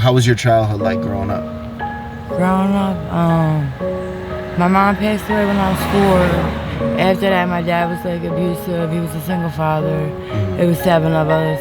how was your childhood like growing up? Growing up, my mom passed away when I was 4. After that, my dad was like abusive. He was a single father. It was 7 of us.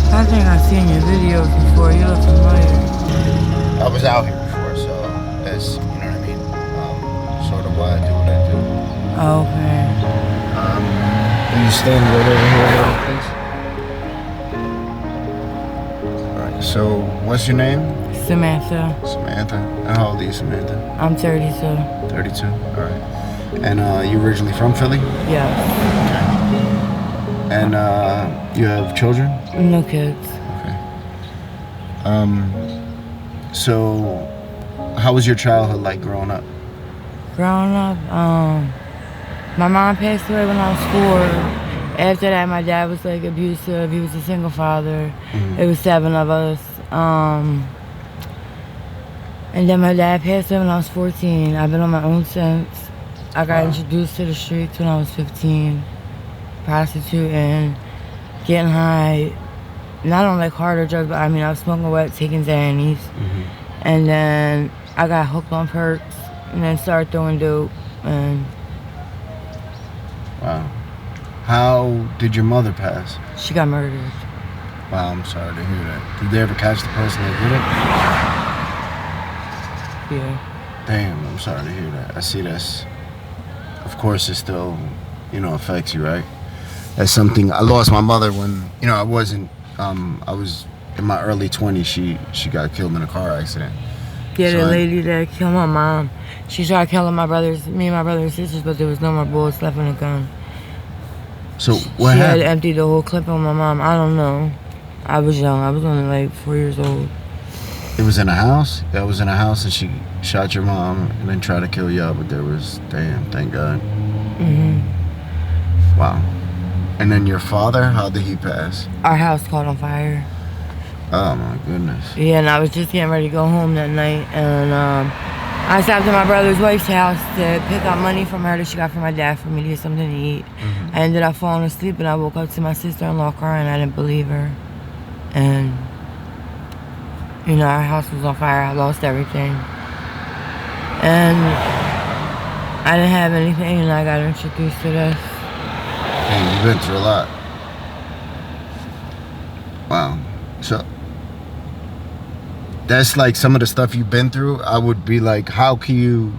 I think I've seen your videos before. You look familiar. I was out here before, so that's, you know what I mean? Sort of why I do what I do. Okay. Will you stand right over here, please? Alright, so what's your name? Samantha. Samantha. And how old are you, Samantha? I'm 32. 32? Alright. And you originally from Philly? Yes. And you have children? No kids. Okay. So how was your childhood like growing up? Growing up, my mom passed away when I was 4. After that, my dad was like abusive. He was a single father. It was 7 of us. And then my dad passed away when I was 14. I've been on my own since. I got introduced to the streets when I was 15. Prostituting, getting high. Not on like harder drugs, but I mean I was smoking wet, taking Xannies. And then I got hooked on perks and then started throwing dope. And Wow. How did your mother pass? she got murdered. Wow, I'm sorry to hear that. Did they ever catch the person that did it? Yeah. Damn, I'm sorry to hear that. I see that's, of course, it still, affects you, right? That's something, I lost my mother when, I wasn't, I was in my early 20s. She got killed in a car accident. Yeah, the lady that killed my mom, she tried killing me and my brothers and sisters, but there was no more bullets left in the gun. So what She happened? had emptied the whole clip on my mom. I don't know. I was young. I was only like 4 years old. It was in a house? That was in a house and she shot your mom and then tried to kill you, but there was, thank God. Wow. And then your father, how did he pass? Our house caught on fire. Oh my goodness. Yeah, and I was just getting ready to go home that night, and I stopped at my brother's wife's house to pick up money from her that she got from my dad for me to get something to eat. I ended up falling asleep, and I woke up to my sister-in-law crying. I didn't believe her. And, our house was on fire. I lost everything. And I didn't have anything, and I got introduced to this. Hey, you've been through a lot. Wow. So that's like some of the stuff you've been through. I would be like, how can you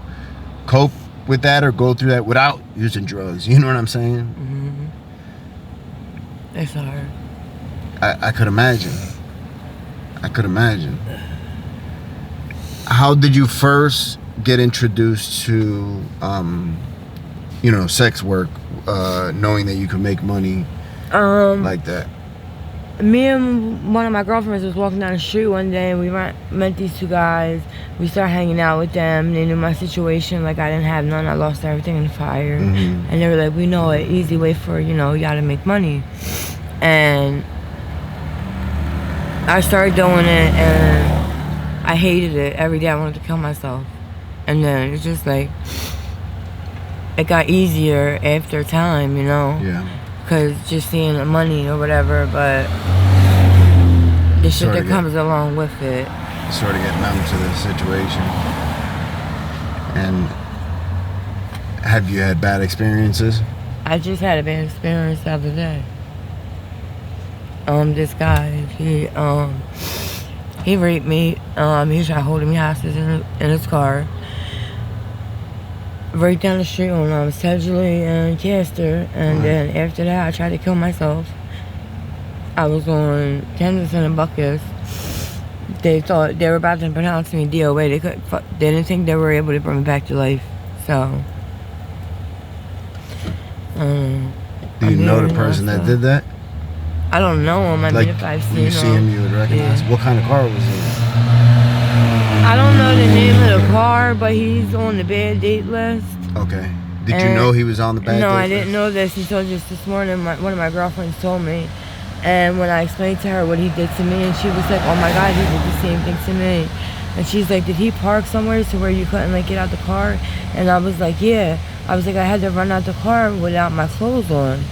cope with that or go through that without using drugs? You know what I'm saying? It's hard. I could imagine. I could imagine. How did you first get introduced to, sex work, knowing that you could make money like that? Me and one of my girlfriends was walking down the street one day, and we met these 2 guys. We started hanging out with them. They knew my situation, like I didn't have none. I lost everything in the fire. And they were like, we know an easy way for, y'all to make money. And I started doing it, and I hated it. Every day I wanted to kill myself. And then it's just like, it got easier after time, Yeah. Because just seeing the money or whatever, but the shit that comes along with it. Sort of get numb to the situation. And have you had bad experiences? I just had a bad experience the other day. This guy, he raped me. He tried holding me hostage in his car. Right down the street on Sedgley and Castor. And then after that, I tried to kill myself. I was on Kensington and Buckus. They thought they were about to pronounce me DOA. They didn't think they were able to bring me back to life. So, Do you know the person that did that? I don't know him. I Like, mean, if I've when seen you see him, you would recognize. Yeah. What kind of car was it? I don't know the name of the car, but he's on the bad date list. Okay. Did you know he was on the bad date No, list? I didn't know this until just this morning. One of my girlfriends told me. And when I explained to her what he did to me, and she was like, oh my God, he did the same thing to me. And she's like, did he park somewhere to where you couldn't like get out the car? And I was like, yeah. I was like, I had to run out the car without my clothes on,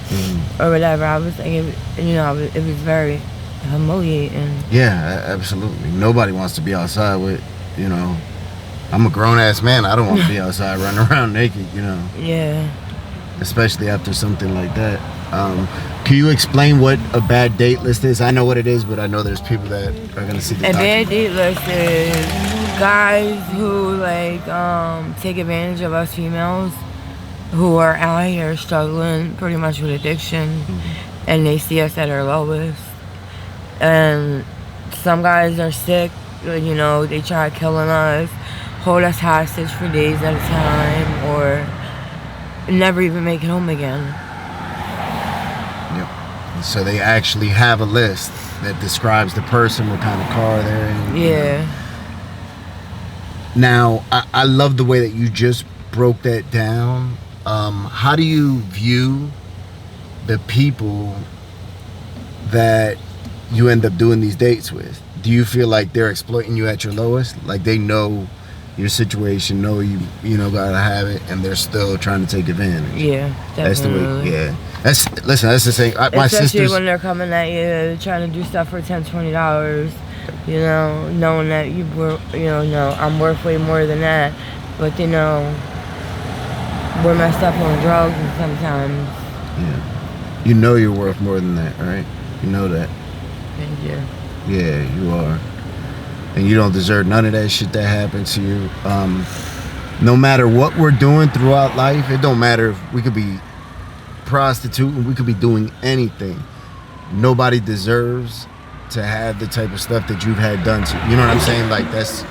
or whatever. I was like, it was very humiliating. Yeah, absolutely. Nobody wants to be outside with, I'm a grown-ass man. I don't want to be outside running around naked, Yeah. Especially after something like that. Can you explain what a bad date list is? I know what it is, but I know there's people that are going to see the A bad date list is guys who take advantage of us females who are out here struggling pretty much with addiction, and they see us at our lowest. And some guys are sick, they try killing us, hold us hostage for days at a time, or never even make it home again. Yep. So they actually have a list that describes the person, what kind of car they're in. Yeah. Now, I love the way that you just broke that down. How do you view the people that you end up doing these dates with? Do you feel like they're exploiting you at your lowest? Like they know your situation, know you gotta have it, and they're still trying to take advantage? Yeah, definitely. That's the way. Yeah. That's the thing. My Especially sisters, when they're coming at you, trying to do stuff for $10, $20. Knowing that I'm worth way more than that, but we're messed up on drugs, and sometimes. Yeah. You know you're worth more than that, right? You know that. Thank you. Yeah, you are. And you don't deserve none of that shit that happened to you. No matter what we're doing throughout life, it don't matter if we could be prostituting, we could be doing anything. Nobody deserves to have the type of stuff that you've had done to you. You know what I'm saying? Like that's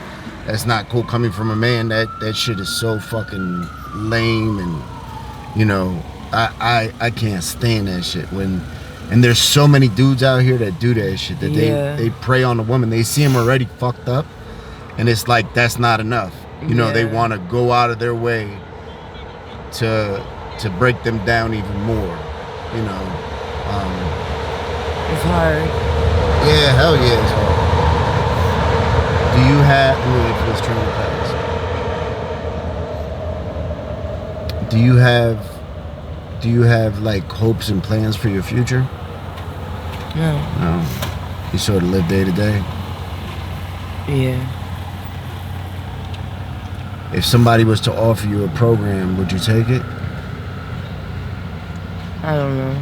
not cool coming from a man. That shit is so fucking lame, and I can't stand that shit and there's so many dudes out here that do that shit, that they prey on a woman. They see him already fucked up, and it's like that's not enough. They want to go out of their way to break them down even more. It's hard. Yeah, hell yeah, it's hard. Do you have? Let me wait for this train to pass. Do you have like hopes and plans for your future? No. No. You sort of live day to day? Yeah. If somebody was to offer you a program, would you take it? I don't know.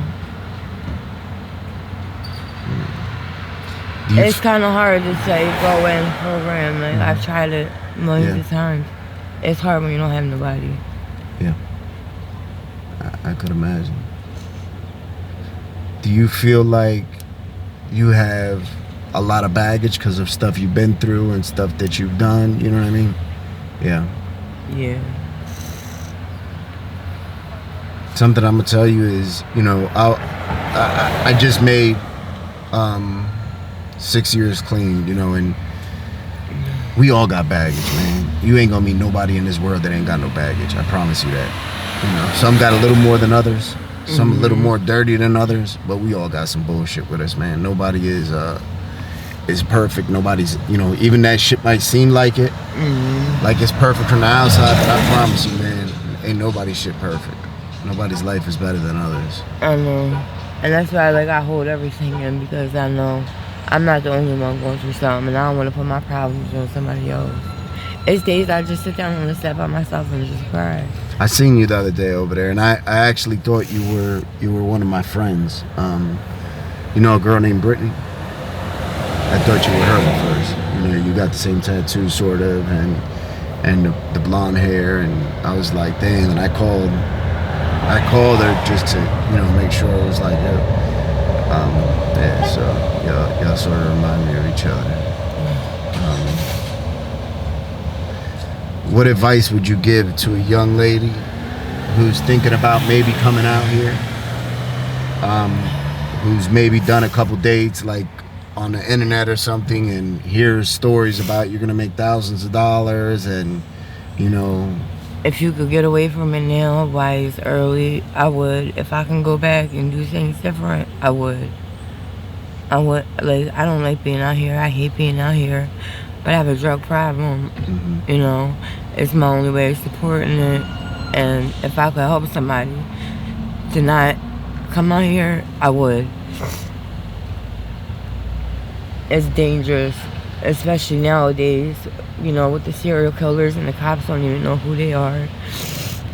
It's kind of hard to say go in program. Like I've tried it millions of times. It's hard when you don't have nobody. Yeah. I could imagine. Do you feel like you have a lot of baggage because of stuff you've been through and stuff that you've done? You know what I mean? Yeah. Yeah. Something I'm gonna tell you is, I just made 6 years clean, and we all got baggage, man. You ain't gonna meet nobody in this world that ain't got no baggage. I promise you that. Some got a little more than others, some a little more dirty than others, but we all got some bullshit with us, man. Nobody is perfect. Nobody's, even that shit might seem like it, like it's perfect from the outside, but I promise you, man, ain't nobody's shit perfect. Nobody's life is better than others. I know. And that's why I hold everything in, because I know I'm not the only one going through something, and I don't want to put my problems on somebody else. It's days I just sit down on the step by myself and just cry. I seen you the other day over there, and I actually thought you were one of my friends. A girl named Brittany? I thought you were her at first. You got the same tattoo, sort of, and the blonde hair, and I was like, damn. And I called her just to, make sure it was like her. So y'all sort of remind me of each other. what advice would you give to a young lady who's thinking about maybe coming out here, who's maybe done a couple dates like on the internet or something and hears stories about you're gonna make thousands of dollars and you know. If you could get away from it now while it's early, I would. If I can go back and do things different, I would. Like, I don't like being out here. I hate being out here. But I have a drug problem. You know, it's my only way of supporting it. And if I could help somebody to not come out here, I would. It's dangerous, especially nowadays, you know, with the serial killers and the cops don't even know who they are.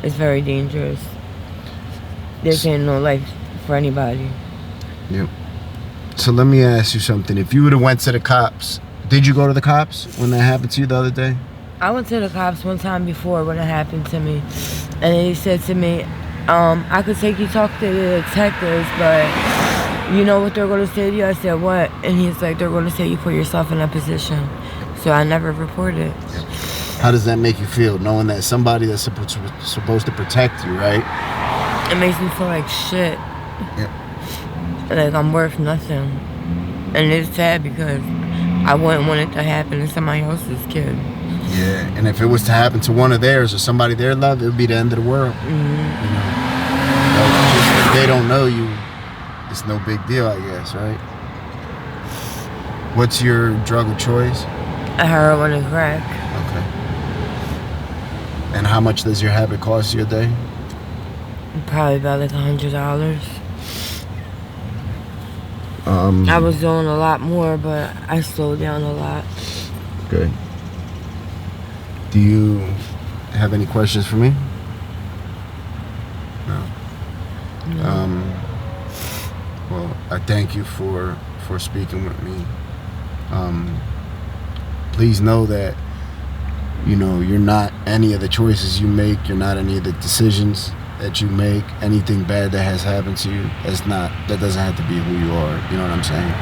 It's very dangerous. There's ain't no life for anybody. Yep. So let me ask you something. If you would have went to the cops, did you go to the cops when that happened to you the other day? I went to the cops one time before when it happened to me. And they said to me, I could take you talk to the detectives, but you know what they're going to say to you? I said, what? And he's like, they're going to say you put yourself in that position. So I never reported. How does that make you feel, knowing that somebody that's supposed to protect you, right? It makes me feel like shit. Yep. Like I'm worth nothing. And it's sad because I wouldn't want it to happen to somebody else's kid. Yeah, and if it was to happen to one of theirs or somebody they love, it would be the end of the world. You know? Like, just if they don't know you, it's no big deal, I guess, right? What's your drug of choice? Heroin and crack. Okay. And how much does your habit cost you a day? Probably about like $100. I was doing a lot more, but I slowed down a lot. Okay. Do you have any questions for me? No. Well, I thank you for speaking with me. Please know that, you know, you're not any of the choices you make. You're not any of the decisions that you make. Anything bad that has happened to you, that doesn't have to be who you are. You know what I'm saying?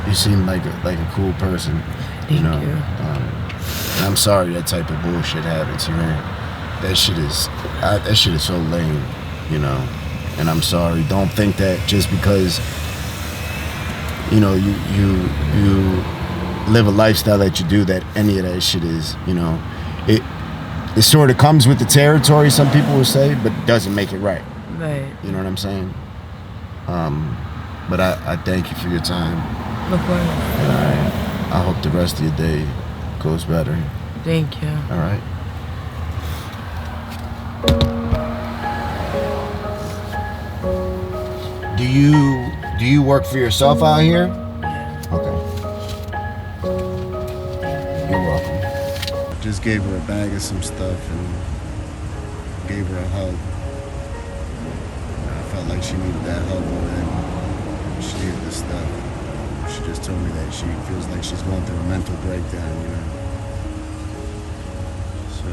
You seem like a cool person. Thank you. And I'm sorry that type of bullshit happens, man. That shit is so lame, you know. And I'm sorry. Don't think that just because, you know, you live a lifestyle that you do, that any of that shit is, you know, it sort of comes with the territory, some people will say, but doesn't make it right. Right. You know what I'm saying? But I thank you for your time. Of course. I hope the rest of your day goes better. Thank you. All right. Do you work for yourself out here? Yeah. Okay. You're welcome. Just gave her a bag of some stuff and gave her a hug. I felt like she needed that hug more than she needed the stuff. She just told me that she feels like she's going through a mental breakdown, you know. So